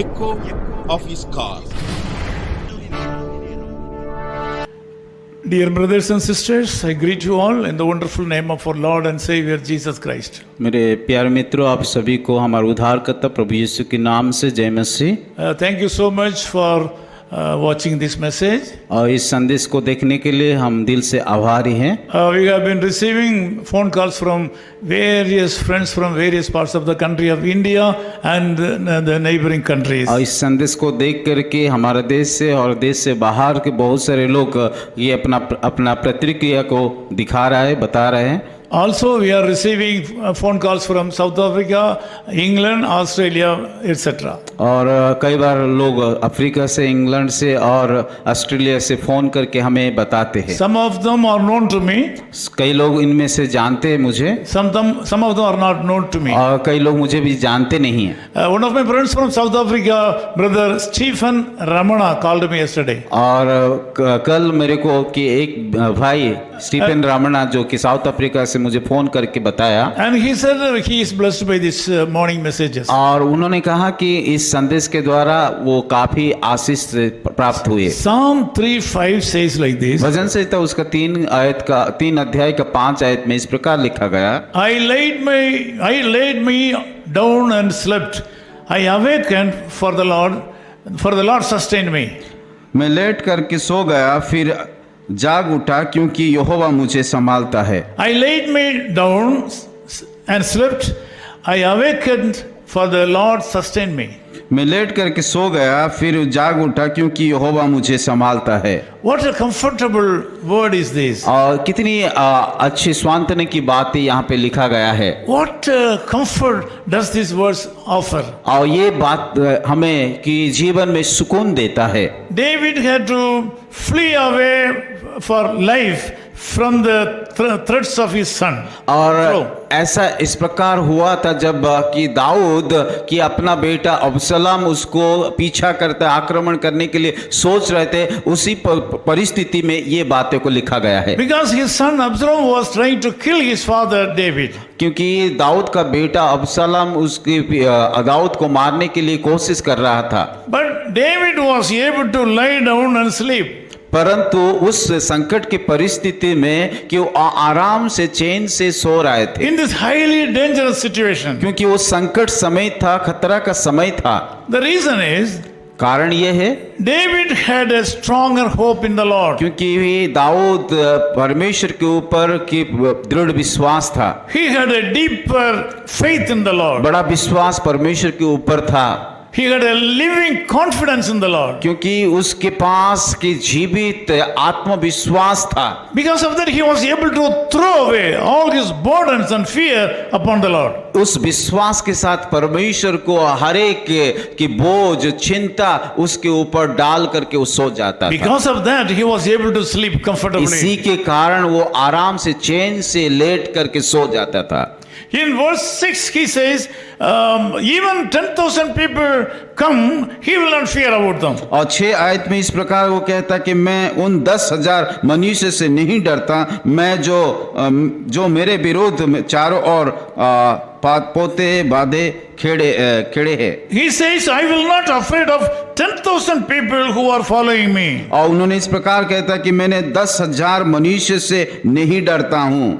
echo of his call. Dear brothers and sisters, I greet you all in the wonderful name of our Lord and Savior Jesus Christ. मेरे प्यारे मित्रों, आप सभी को हमारे उद्धारकर्ता प्रभु यीशु के नाम से जय मसीह। Thank you so much for watching this message. और इस संदेश को देखने के लिए हम दिल से आभारी हैं। We have been receiving phone calls from various friends from various parts of the country of India and the neighboring countries. और इस संदेश को देख करके हमारे देश से और देश से बाहर के बहुत सारे लोग ये अपना प्रतिक्रिया को दिखा रहा है, बता रहे हैं। Also, we are receiving phone calls from South Africa, England, Australia, etc. और कई बार लोग अफ्रीका से, इंग्लैंड से और ऑस्ट्रेलिया से फ़ोन करके हमें बताते हैं। Some of them are known to me. कई लोग इनमें से जानते हैं मुझे, Some of them are not known to me. और कई लोग मुझे भी जानते नहीं हैं। One of my friends from South Africa, brother Stephen Ramana, called me yesterday. और कल मेरे को कि एक भाई स्टीफन रामना जो कि साउथ अफ्रीका से मुझे फोन करके बताया, And he said he is blessed by this morning messages. और उन्होंने कहा कि इस संदेश के द्वारा वो काफी आशीष प्राप्त हुए। Psalm 3:5 says like this. भजन संहिता उसका 3 अध्याय का 5 आयत में इस प्रकार लिखा गया, I laid me down and slept. I awakened for the Lord sustained me. मैं लेट करके सो गया, फिर जाग उठा क्योंकि यहोवा मुझे संभालता है। I laid me down and slept. I awakened for the Lord sustained me. मैं लेट करके सो गया, फिर जाग उठा क्योंकि यहोवा मुझे संभालता है। What a comfortable word is this. और कितनी अच्छी सांत्वना की बात यहाँ पे लिखा गया है। What comfort does these words offer? और ये बात हमें कि जीवन में सुकून देता है। David had to flee away for life from the threats of his son. और ऐसा इस प्रकार हुआ था जब कि दाऊद कि अपना बेटा अबसलोम उसको पीछा करते, आक्रमण करने के लिए सोच रहे थे, उसी परिस्थिति में ये बातें को लिखा गया है। Because his son Absalom was trying to kill his father David. क्योंकि दाऊद का बेटा अबसलोम उसके दाऊद को मारने के लिए कोशिश कर रहा था। But David was able to lie down and sleep. परंतु उस संकट की परिस्थिति में कि वो आराम से चैन से सो रहे थे। In this highly dangerous situation. क्योंकि वो संकट समय था, खतरा का समय था। The reason is कारण ये है David had a stronger hope in the Lord. क्योंकि दाऊद परमेश्वर के ऊपर की दृढ़ विश्वास था। He had a deeper faith in the Lord. बड़ा विश्वास परमेश्वर के ऊपर था। He had a living confidence in the Lord. क्योंकि उसके पास की जीवित आत्मविश्वास था। Because of that he was able to throw away all his burdens and fear upon the Lord. उस विश्वास के साथ परमेश्वर को हर एक की बोझ, चिंता उसके ऊपर डाल करके वो सो जाता था। Because of that he was able to sleep comfortably. इसी के कारण वो आराम से चैन से लेट करके सो जाता था। In verse 6 he says, even 10,000 people come, he will not fear about them. और 6 आयत में इस प्रकार वो कहता कि मैं उन 10,000 मनुष्य से नहीं डरता, मैं जो मेरे विरोध चारों ओर पोते बाधे खेड़े है। He says, I will not afraid of 10,000 people who are following me. और उन्होंने इस प्रकार कहता कि मैंने 10,000 मनुष्य से नहीं डरता हूँ।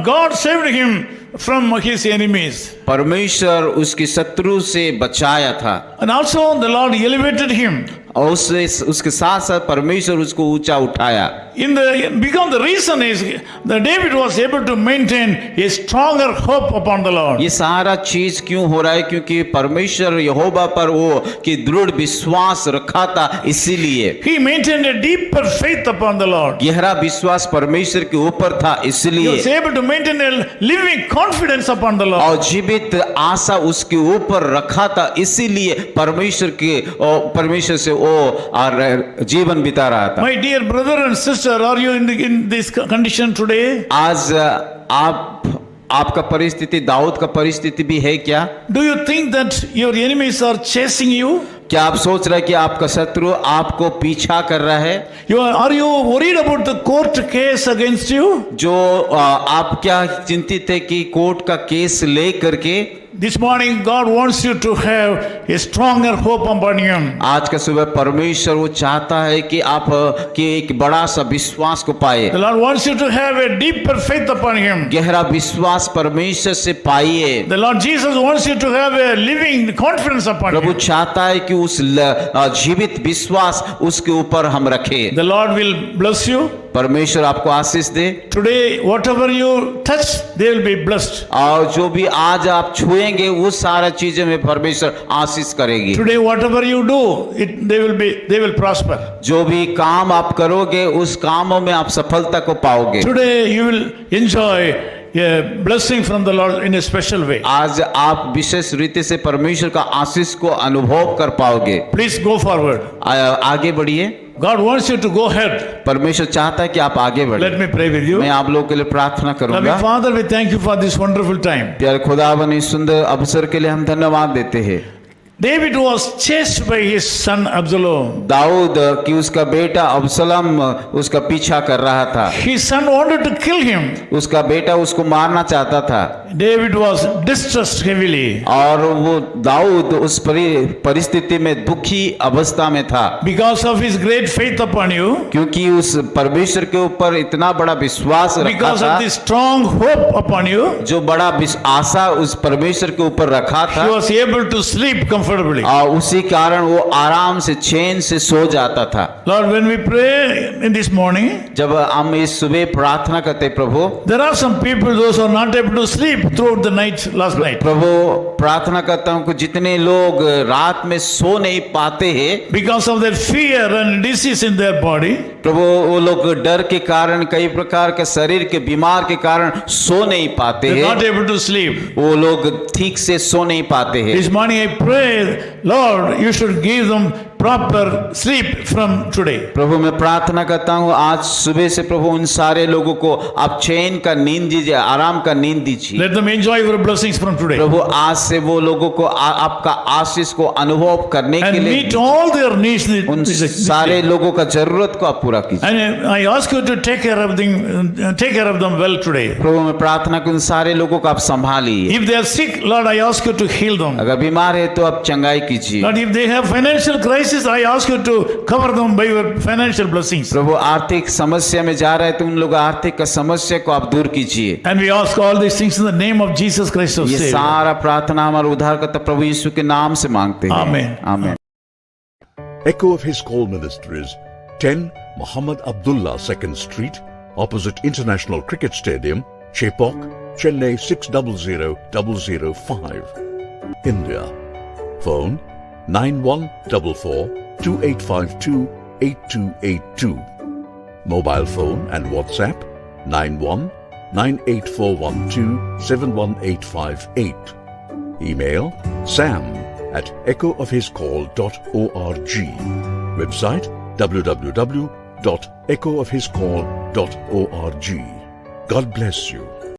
God saved him from his enemies. परमेश्वर उसकी शत्रु से बचाया था। And also the Lord elevated him. और उसके साथ साथ परमेश्वर उसको ऊंचा उठाया। Because the reason is that David was able to maintain a stronger hope upon the Lord. ये सारा चीज क्यों हो रहा है? क्योंकि परमेश्वर यहोवा पर वो कि दृढ़ विश्वास रखा था, इसीलिए He maintained a deeper faith upon the Lord. गहरा विश्वास परमेश्वर के ऊपर था, He इसलिए was able to maintain a living confidence upon the Lord. और जीवित आशा उसके ऊपर रखा था, इसीलिए परमेश्वर से वो जीवन बिता रहा था। My dear brother and sister, are you in this condition today? आज आपका परिस्थिति दाऊद का परिस्थिति भी है क्या? Do you think that your enemies are chasing you? क्या आप सोच रहे हैं कि आपका शत्रु आपको पीछा कर रहा है? Are you worried about the court case against you? जो आप क्या चिंतित है कि कोर्ट का केस ले करके this morning God wants you to have a stronger hope upon you. आज का सुबह परमेश्वर वो चाहता है कि आप कि एक बड़ा सा विश्वास को पाए, The Lord wants you to have a deeper faith upon Him. गहरा विश्वास परमेश्वर से पाइए। The Lord Jesus wants you to have a living confidence upon Prabhu Him. चाहता है कि उस जीवित विश्वास उसके ऊपर हम रखें। The Lord will bless you. परमेश्वर आपको आशीष दे। Today, whatever you touch, they will be blessed. और जो भी आज आप छुएंगे वो सारा चीजें में परमेश्वर आशीष करेगी। Today, whatever you do, they will prosper. जो भी काम आप करोगे उस कामों में आप सफलता को पाओगे। Today, you will enjoy a blessing from the Lord in a special way. आज आप विशेष रीति से परमेश्वर का आशीष को अनुभव कर पाओगे। Please go forward. आगे बढ़िए। God wants you to go ahead. परमेश्वर चाहता है कि आप आगे बढ़े। Let me pray with you. मैं आप लोगों के लिए प्रार्थना करूंगा। Loving Father, we thank you for this wonderful time. प्यारे खुदावन इस सुंदर अवसर के लिए हम धन्यवाद देते हैं। David was chased by his son Absalom. Dawood कि उसका बेटा अबसलम उसका पीछा कर रहा था। His son wanted to kill him. उसका बेटा उसको मारना चाहता था। David was distressed heavily और वो दाऊद उस परिस्थिति में दुखी अवस्था में था, because of his great faith upon you, क्योंकि उस परमेश्वर के ऊपर इतना बड़ा विश्वास रखा because था, of the strong hope upon you. जो बड़ा आशा उस परमेश्वर के ऊपर रखा था। He was able to sleep comfortably. और उसी कारण वो आराम से चैन से सो जाता था। Lord, when we pray in this morning, जब हम इस सुबह प्रार्थना करते प्रभु, there are some people those who are not able to sleep throughout the night last night प्रभु प्रार्थना करता हूँ कि जितने लोग रात में सो नहीं पाते हैं because of their fear and disease in their body. प्रभु, वो लोग डर के कारण कई प्रकार के शरीर के बीमार के कारण सो नहीं पाते They're हैं, not able to sleep. वो लोग ठीक से सो नहीं पाते हैं। This morning I pray, Lord, you should give them proper sleep from today. प्रभु मैं प्रार्थना करता हूँ आज सुबह से प्रभु उन सारे लोगों को आप चैन का नींद दीजिए, आराम का नींद दीजिए। Let them enjoy your blessings from today प्रभु आज से वो लोगों को आपका आशीष को अनुभव करने के and लिए meet all their needs. उन सारे लोगों का जरूरत को आप पूरा कीजिए। And I ask you to take care of them well today. प्रभु मैं प्रार्थना कि उन सारे लोगों को आप संभालिए। If they are sick, Lord, I ask you to heal them. अगर बीमार है तो आप चंगाई कीजिए। Lord, if they have financial crisis, I ask you to cover them by your financial blessings. प्रभु आर्थिक समस्या में जा रहे तो उन लोग आर्थिक का समस्या को आप दूर कीजिए। And we ask all these things in the name of Jesus Christ of ये Savior. सारा प्रार्थना हमारे उद्धारकर्ता प्रभु यीशु के नाम से मांगते हैं। Amen. आमीन। Echo of His Call Ministries, 10 Muhammad Abdullah 2nd Street, opposite International Cricket Stadium, Chepauk, Chennai 600005, India. Phone 9144-2852-8282. Mobile phone and WhatsApp 91-98412-71858. Email sam@echoofhiscall.org. Website www.echoofhiscall.org. God bless you.